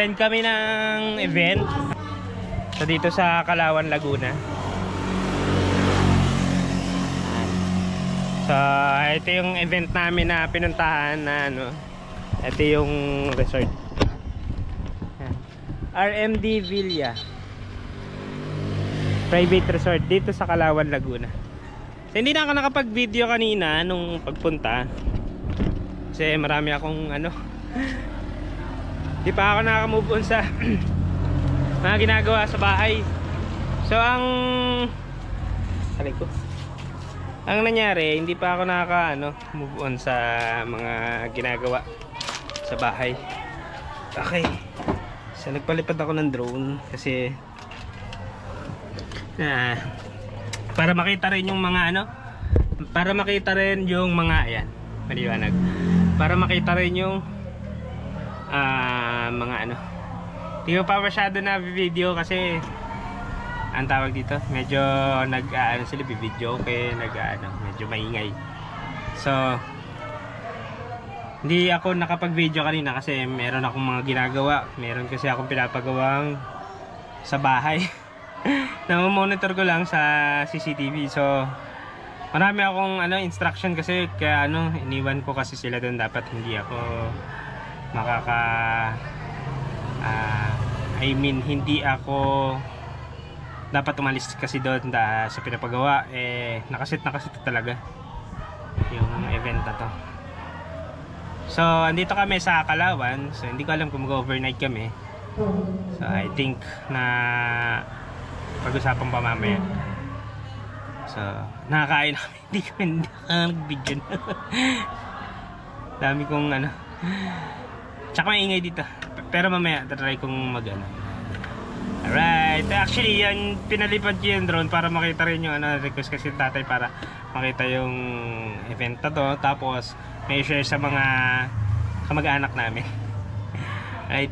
Mag-attend kami ng event. So dito sa Kalawan, Laguna. So ito yung event namin na pinuntahan na ano. Ito yung resort. RMD Villa Private Resort dito sa Kalawan, Laguna. So hindi na ako nakapag-video kanina nung pagpunta. Kasi marami akong ano. Di pa ako naka-move on sa mga ginagawa sa bahay. So ang nangyari, hindi pa ako move on sa mga ginagawa sa bahay. Okay. So nagpalipad ako ng drone kasi para makita rin yung mga para makita rin yung mga ayan, maliwanag. Para makita rin yung mga hindi ko pa masyado na video kasi ang tawag dito medyo sila video okay, medyo maingay. So hindi ako nakapag video kanina kasi meron akong mga ginagawa, meron kasi akong pinapagawang sa bahay. Na-monitor ko lang sa CCTV. So marami akong instruction kasi kaya iniwan ko kasi sila doon. Dapat hindi ako hindi ako dapat umalis kasi doon sa pinapagawa. Nakasit talaga yung event na to. So andito kami sa Kalawan. So hindi ko alam kung mag-overnight kami. So I think na pag-usapan pa mamaya. So nakakain namin. Hindi ko nag-video na. Dami kong tsaka maingay dito. Pero mamaya try kong Alright. Actually yan, pinalipad ko yung drone para makita rin yung request kasi tatay para makita yung event na to. Tapos may share sa mga kamag-anak namin. Right.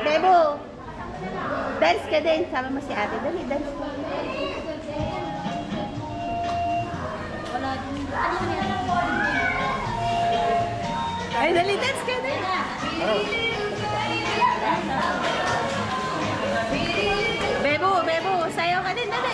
Bebo, dance ka din. Sama mo si ate. Dali, dance ka. Ay, dali, dance ka din. Bebo, sayaw ka din. Dali.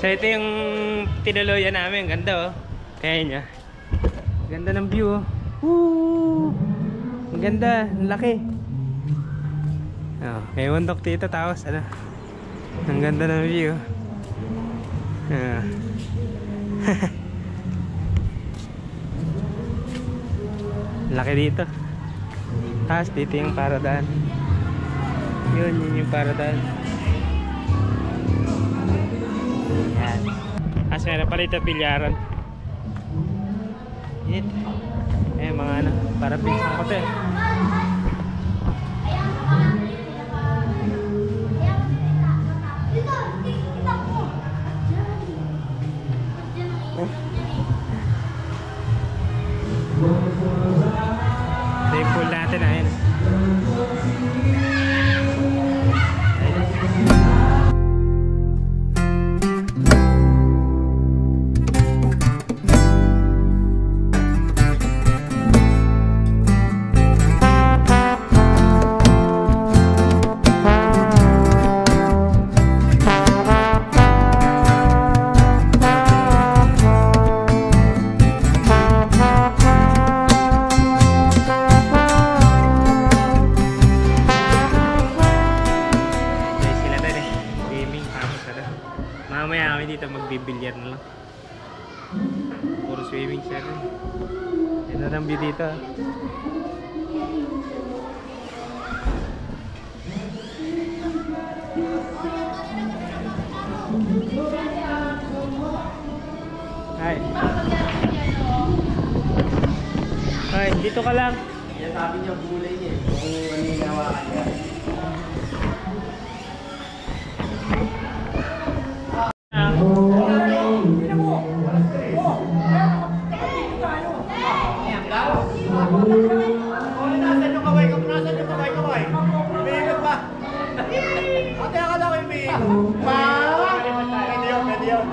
So ito yung tinuluyan namin. Ganda oh. Kaya niya. Ganda ng view oh. Woo! Ang ganda. Ang laki. Oh, may bundok dito tapos ano. Ang ganda ng view. Laki dito. Tapos dito yung paradaan. Yun yung paradaan. Yan. Tapos meron pa rito bilyaran. Yan. Mga ano, para pinsan ko to eh. Ito yung pool natin, ayun. Mamaya kami dito magbibilyar na lang. Puro swimming siya rin. Yan na ang view dito. Hi. Hi, dito ka lang. Yan sabi niya gulay niya. Kung ano yung nawakan niya. Nasaan yung kaway? Nasaan yung kaway? Umiigot ba? Ate, akala ko yung umiigot. Pwede yun, pwede yun.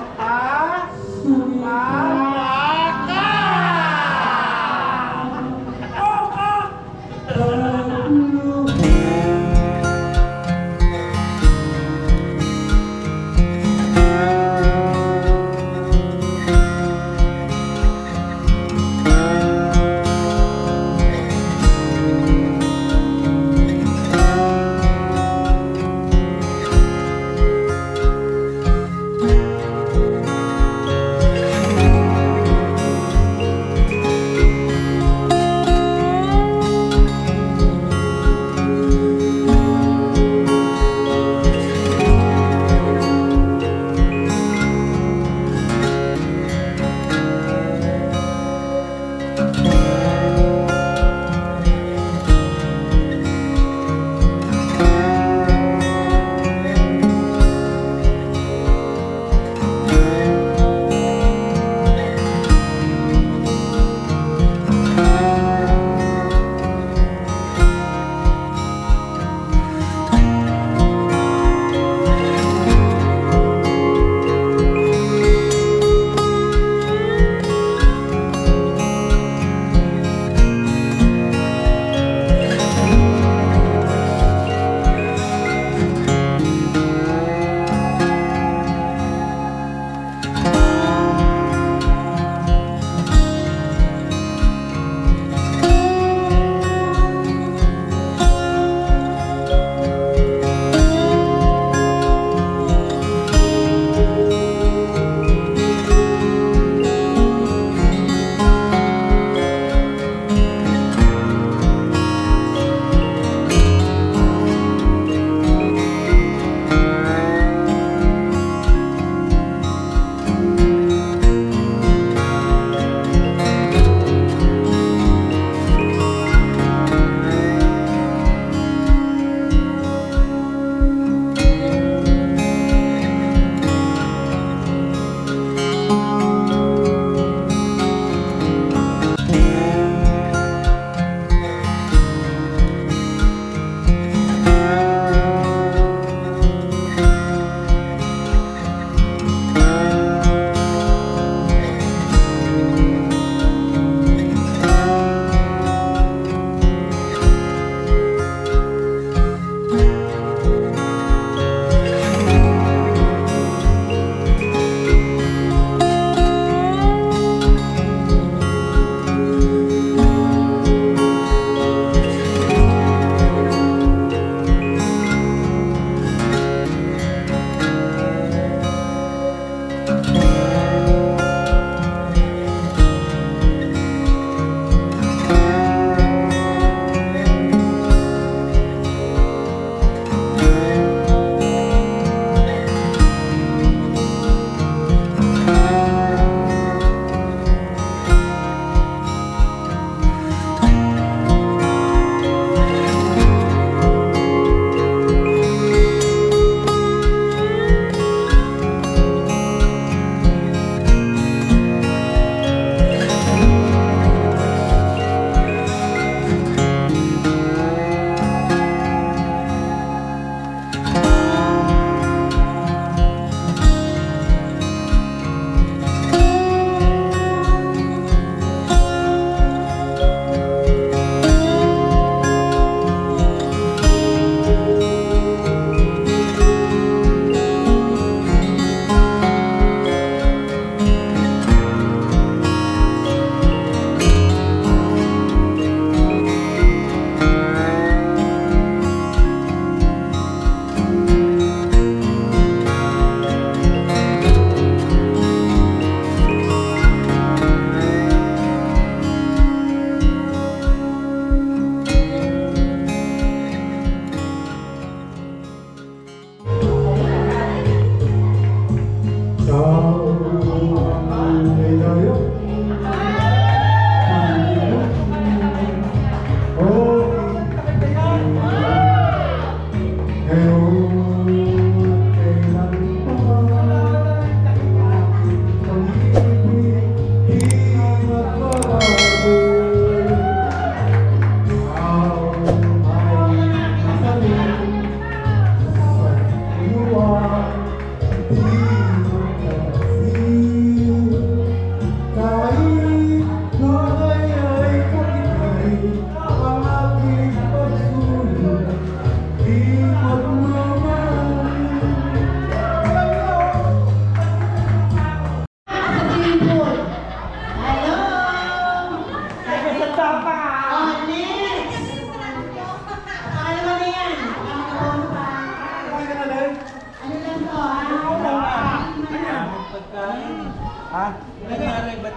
Ha?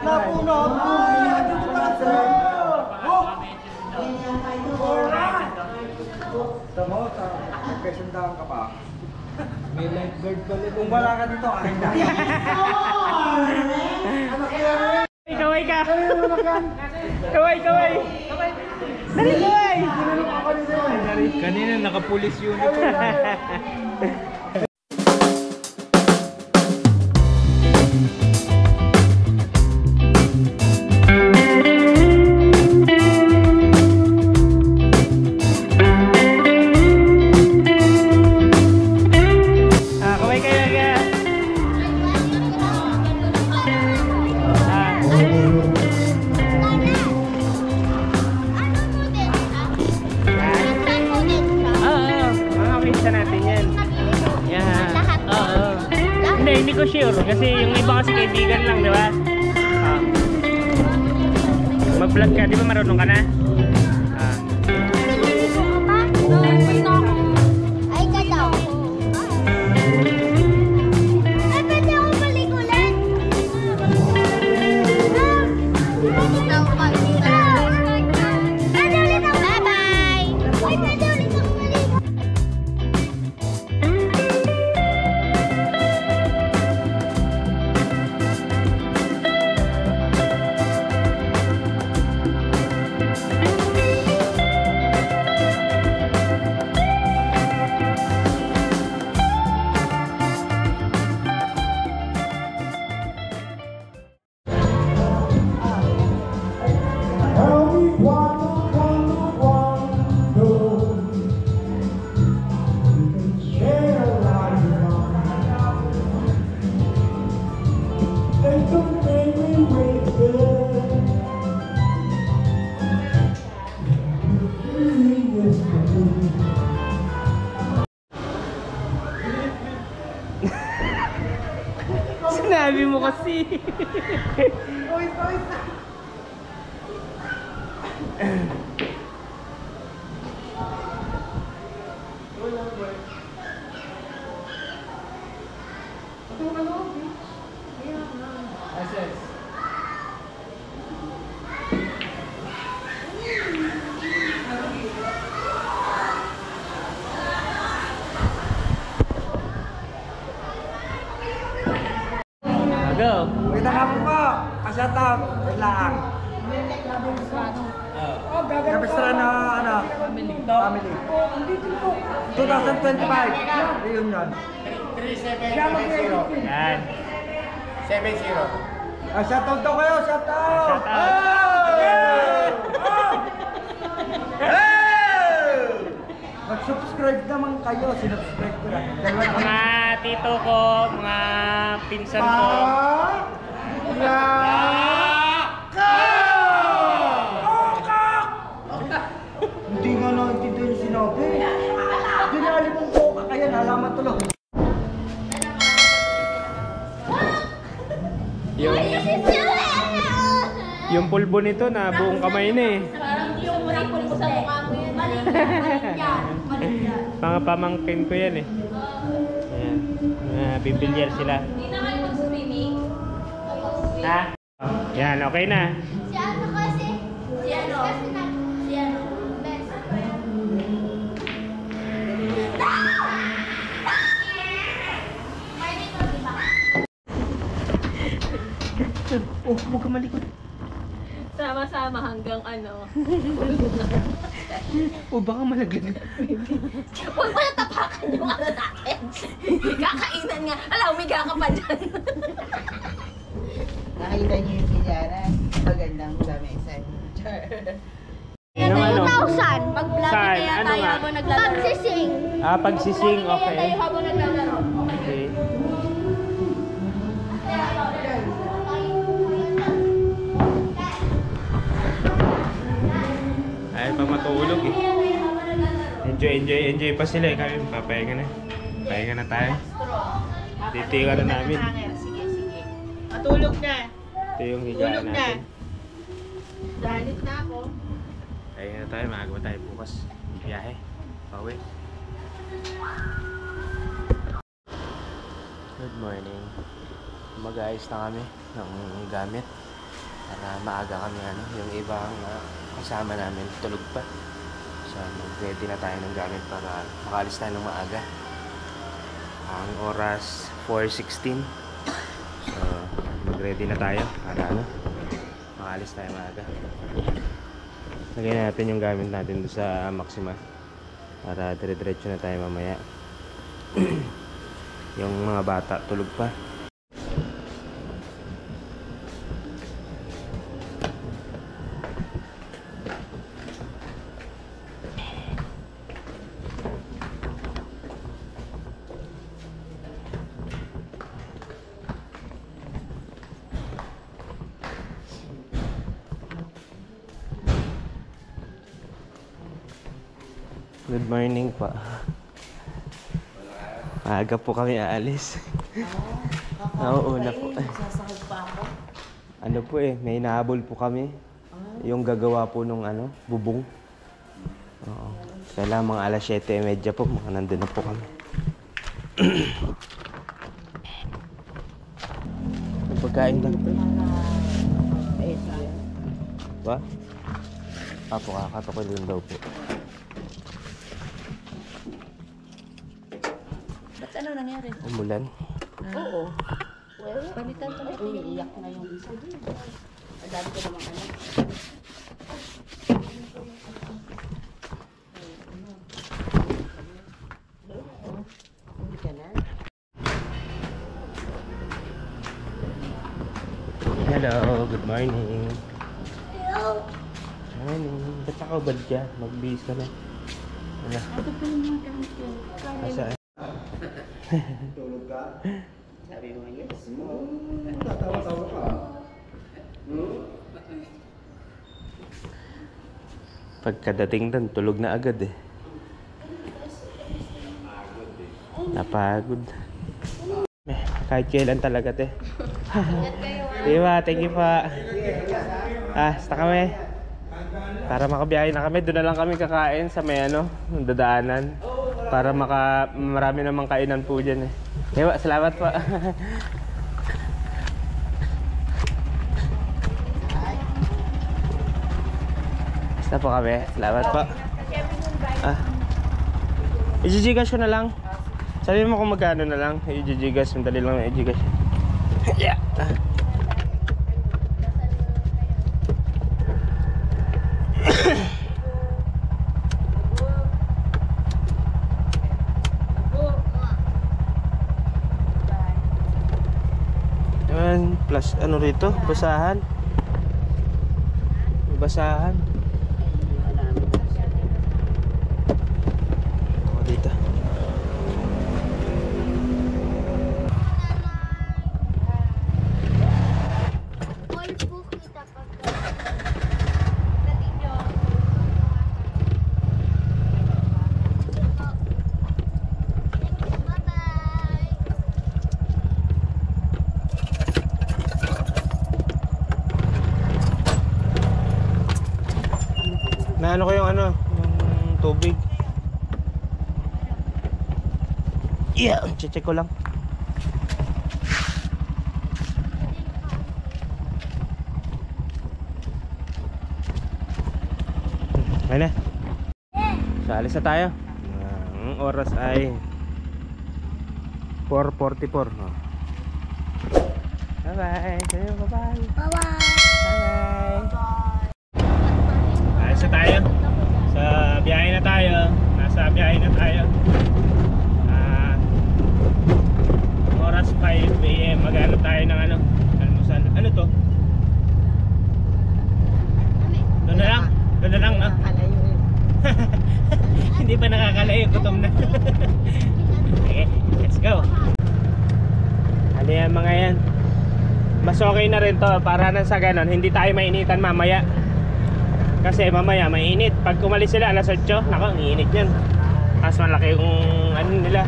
Napuno ako! Dito pala sila! Tama, nagkasundaan ka pa. May lifeguard pa rin. Kung wala ka dito, aking na. Kaway ka! Kaway! Dali, kaway! Kanina naka-police uniform. Hindi ko sure kasi yung iba kasi kaibigan lang, di ba? Mag-vlog ka, di ba marunong ka na? Ay, ka daw. Ay, pwede ako palikulan. Pwede ulit ako. Bye-bye. Ay, pwede ulit ako maligo. Sinabi mo kasi. Go. Wait lang ako po. Ka-shut up. Wait lang. Kapistrano, ano? Family. 2025. Reunion. 3770. Yan. 70. Shout out daw kayo. Shout out. Shout out. Mag-subscribe naman kayo. Sinubscribe ko lang. Mga tito ko, mga pinsan ko. Hindi nga naintindihan yung sinabi. Dinali mong coca kaya nalaman tuloy. Yung pulbo nito na buong kamay na eh. Parang yung ripple ko sa mukha mo yan. Mali yan. Mga pamangkin ko yan eh. Ayan. Bibilyar sila. Hindi na kayo mag-swimming. Ha? Yan, okay na. Si ano kasi? Si ano? Si ano? Best. Oh, huwag ka malikot. Sama-sama hanggang ano. Oh, baka malaglag. Huwag mo natapakan yung ano natin. Kakainan nga. Alam, umiga ka pa dyan. Nakita niyo yung Kiara. Magandang lamesa. Ano, ano? 2,000. Mag-vlog Saan? kaya Ano tayo nga? habang naglalaro. Pagsising. Ah, pagsising, Kaya tayo okay. habang naglalaro. Okay. Ay, pa matulog eh. Enjoy pa sila eh. Kami, papahinga na. Pahinga na tayo. Dito yung ano namin. Sige. Matulog na. Ito yung higaan Tulog na. natin. Dalit na ako. Pahinga na tayo. Magawa tayo bukas. Biyahe. Pauwi. Good morning. mag-aayos na kami ng gamit para maaga kami yung ibang kasama namin tulog pa. So mag-ready na tayo ng gamit para makalis tayo ng maaga. Ang oras 4:16. So mag-ready na tayo para makalis tayo maaga. Lagyan natin yung gamit natin sa Maxima para dire-diretso na tayo mamaya. Yung mga bata tulog pa. Good morning pa. Maaga po kami aalis. Oo, una po. Sasakot pa ako. Ano po may nahabol po kami. Yung gagawa po nung bubong. Oo. Kailangan mga alas 7:30 po, nandun na po kami. Pagkain lang. Ba? Apo, kakatukulin daw po. Ba't ano nangyari? Umulan. Oo. Well, palitan ko na. Umiiyak na yung isa. Ang dami ko namang anak. Hindi ka na? Hello, good morning. Hello. Morning. Ba't ako bad ka? Magbihis ka na. Ano? Ito pa yung mga gamit ko. Asaan? Tulog ka? Sabi mo, yes. Tatawa-tawa ka. Pagkadating doon, tulog na agad Napagod. Kahit kailan talaga Diba, thank you pa. Basta kami. Para makabiyahe na kami, doon na lang kami kakain sa may dadaanan. Para marami namang kainan po dyan Diba, salamat pa. Basta po kami, salamat pa. I-gigas ko na lang. Sabi mo kung magkano na lang. I-gigas, madali lang na i-gigas. Yeah. Plus rito, basahan. Basahan. Dito. Naano ko yung yung tubig. Yeah, check ko lang. Ayun na. So, alis na tayo. Ang oras ay 4:44. Bye-bye. Bye-bye. Bye-bye. Alis na tayo. Sa biyahe na tayo. Nasa biyahe na tayo. Oras 5 AM. Mag-ano tayo ng almusal. Ano to? Doon na lang. Doon na lang, no? Hindi pa nakakalayo. Gutom na. Okay, let's go. Ano yan mga yan? Mas okay na rin to. Para na sa ganon, hindi tayo mainitan mamaya. Kasi mamaya mainit. Pag umalis sila alas 8, nako, ang init yan. Mas malaki yung nila.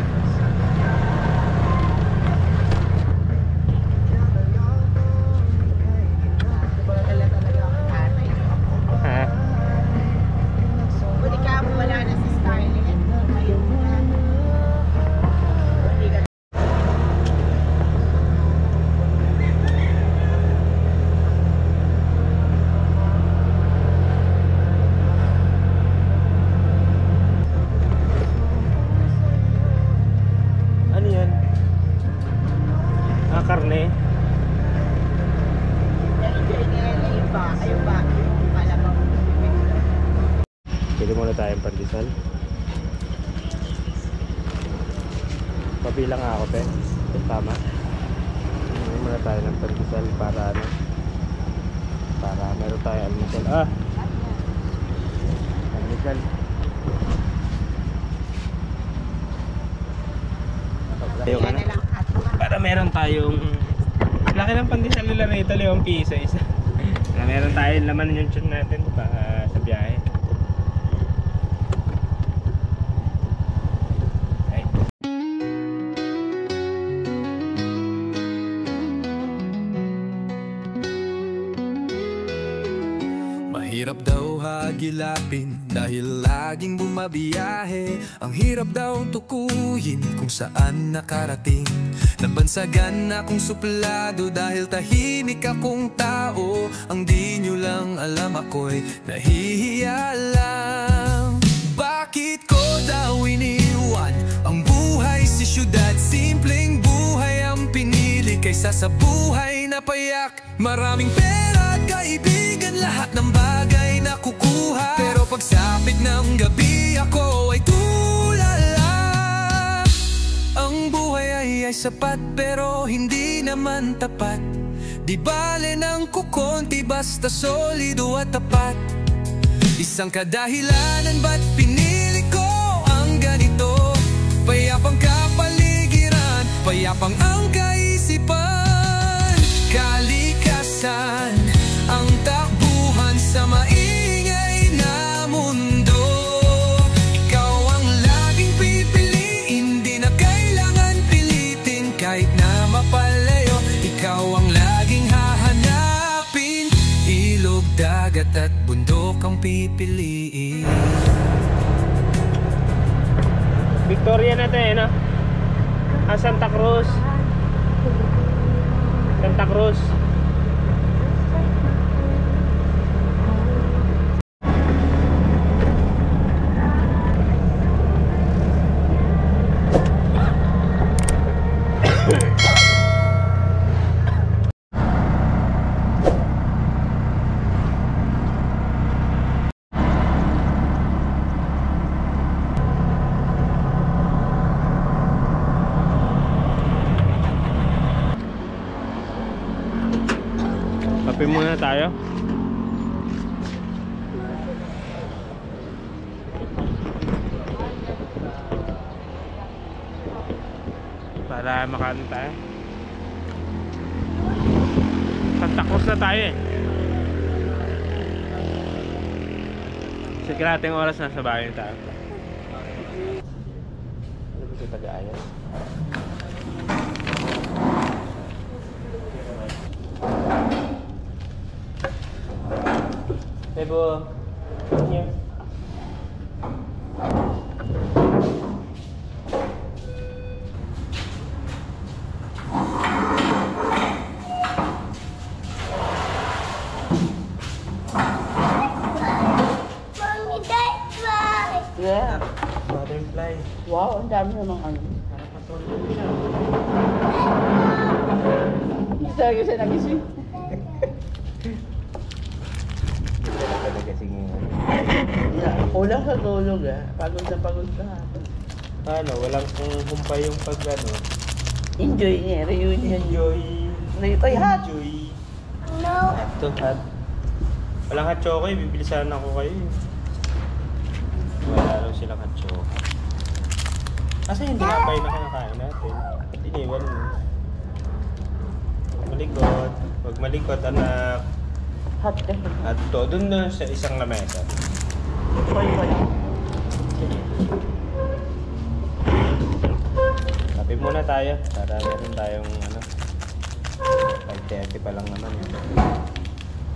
karne. Pili muna tayong pandesal. Pabilang ako, te. Tama. Pili muna tayo ng pandesal para ano. Para meron tayo almusal. Almusal. Tayo ka na. Para meron tayong laki ng pandesal nila rito, 5 piso isa. Meron tayong laman yung tiyan natin para sa biyahe. Mahirap daw hagilapin dahil laging bumabiyahe. Ang hirap daw tukuyin kung saan nakarating. Nabansagan akong suplado dahil tahimik akong tao. Ang di nyo lang alam ako'y nahihiya lang. Bakit ko daw iniwan ang buhay sa syudad? Simpleng buhay ang pinili kaysa sa buhay na payak. Maraming pera at kaibigan, lahat ng bagay na kukuha. Pero pagsapit ng gabi ako ay tulala. Ang buhay ay sapat pero hindi naman tapat. Di bale ng kukonti basta solido at tapat. Isang kadahilanan ba't pinili ko ang ganito. Payapang kapaligiran, payapang ang kaisipan. Kalikasan ang takbuhan sa maingay na mundo. Ikaw ang laging pipiliin, di na kailangan pilitin. Kahit na mapalayo, ikaw ang laging hahanapin. Ilog, dagat at bundok ang pipiliin. Victoria na to no? Santa Cruz. Santa Cruz. Kape muna tayo. Para makaano tayo. Santa Cruz na tayo eh. Sige natin oras na sa bahay tayo. Ano ba ito taga-ayos? Bebo, here. Yeah. Butterfly. Wow, ang dami namang ano. Para patulog siya. Hindi talaga siya nagising. Kulang sa tulog pagod na pagod ka. Ano, walang humpay yung pag ano. Enjoy niya, reunion. Enjoy. Ay, hot! Enjoy. No. Ito, hot. Walang hot chocolate, bibilisan ako kayo. Wala lang silang hot chocolate. Kasi hindi napay na kinakain natin. Iniwan mo. Malikot. Huwag malikot, anak. Hot ka. At to, dun na sa isang lamesa. Kape muna tayo para meron tayong ano 5:30 pa lang naman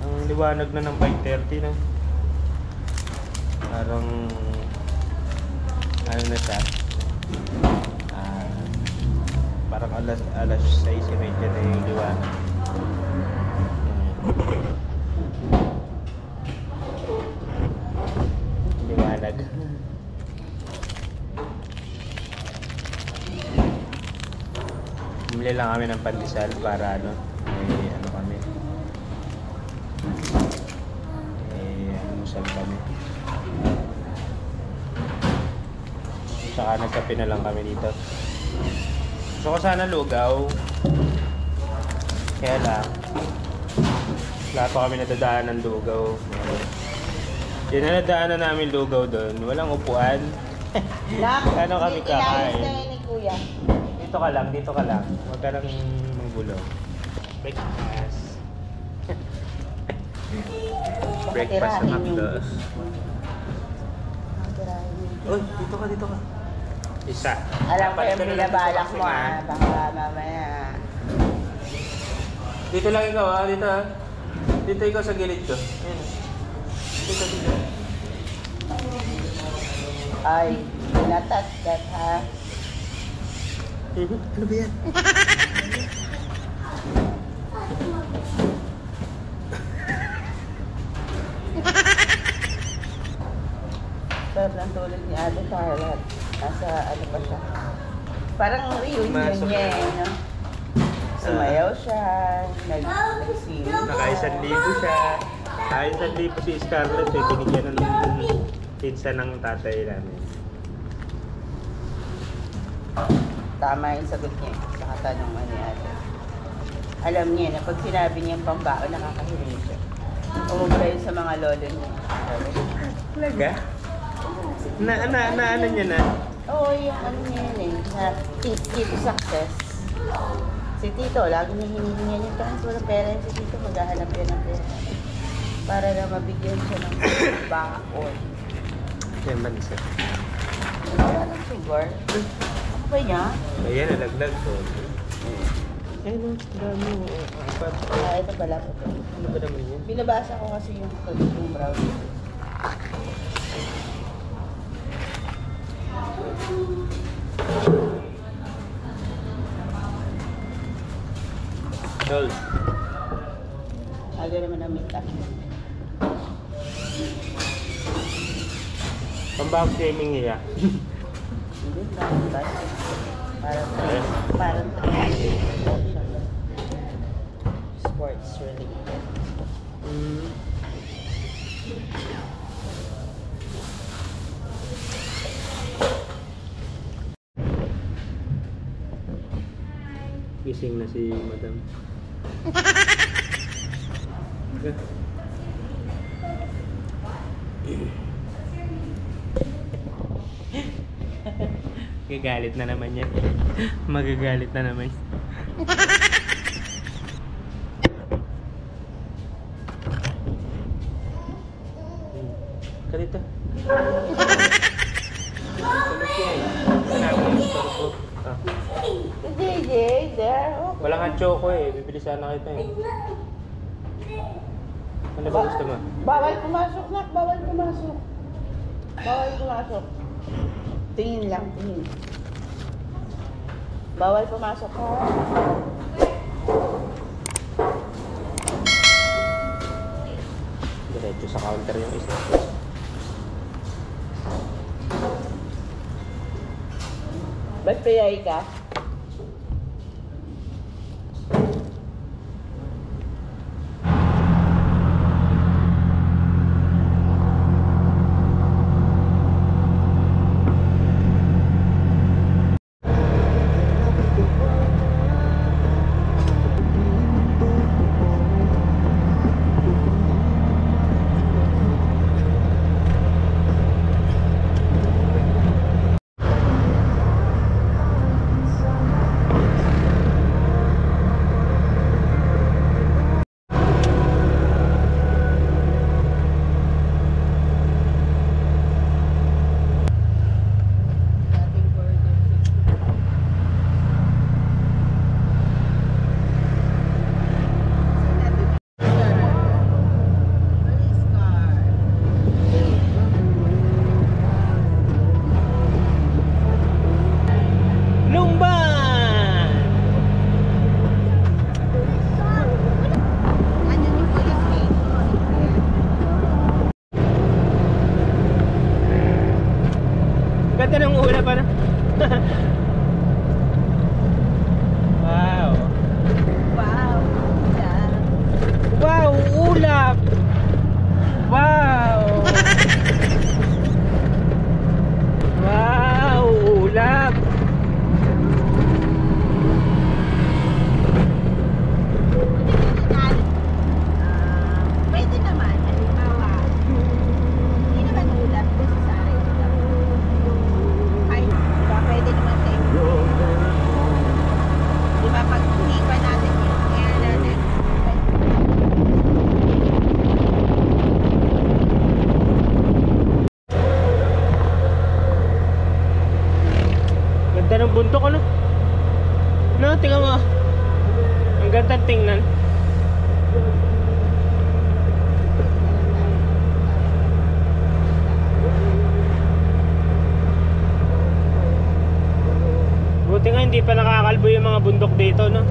ang liwanag na ng 5:30 no? Parang ano na siya parang alas 6:30 na yung liwanag. Liwanag. Bumili lang kami ng pandesal para ano, may ano kami. Almusal kami. Tsaka nagkape na lang kami dito. Gusto ko sana lugaw. Kaya lang, wala pa kami nadadaan ng lugaw. Yung nadaanan namin lugaw doon, walang upuan. Ano kami kakain? Ilayos na yun ni Kuya. Dito ka lang. Huwag ka lang manggulo. Breakfast. Breakfast sa McDo. Uy, dito ka. Isa. Alam ko Dapat yung ganun binabalak dito mo kasi, ah. Baka mamaya. Dito lang ikaw dito ah. Dito ikaw sa gilid ko. Ayun. Dito. Ay, natat that ha. Ano ba yan? Sarap ng tulog ni Ate Charlotte. Nasa ano pa siya. Parang reunion Masok niya na. eh, no? Sumayaw siya, nag-sing. Naka-1,000 siya. Naka-1,000 si Scarlett eh. Binigyan ng pizza ng tatay namin. Tama yung sagot niya sa katanungan ni Ate. Alam niya na pag sinabi niya yung pambao, nakakahiling siya. Umubra yun sa mga lolo niya. Talaga? Ano niya na? Oo, yung ano niya yun eh, na tip success. Si Tito, lagi niya hinihingi niya yung transfer ng pera yun si Tito, maghahanap yan ng pera. Para na mabigyan siya ng baon. Yan ba isa? Wala ng sugar. Ano ba niya? Ayan, nalaglag ko. Ayun, dami mo. Apat. Ito pala po. Ano ba naman yan? Binabasa ko kasi yung brownie. Dol. Aga naman ang mita. Pambawag swimming niya. Hindi, parang sports related. Gising na si Madam. Gagalit na naman yan. Magagalit na naman. Kalita. JJ, there. Wala nga choco eh. Bibili sana kita eh. Ano ba gusto mo? Bawal pumasok, nak. Bawal pumasok. Bawal pumasok. Tingin lang, tingin. Bawal pumasok, ha? Diretso sa counter yung isa. Ba't payay ka? No, tingnan mo. Ang ganda tingnan. Buti nga hindi pa nakakalbo yung mga bundok dito, no?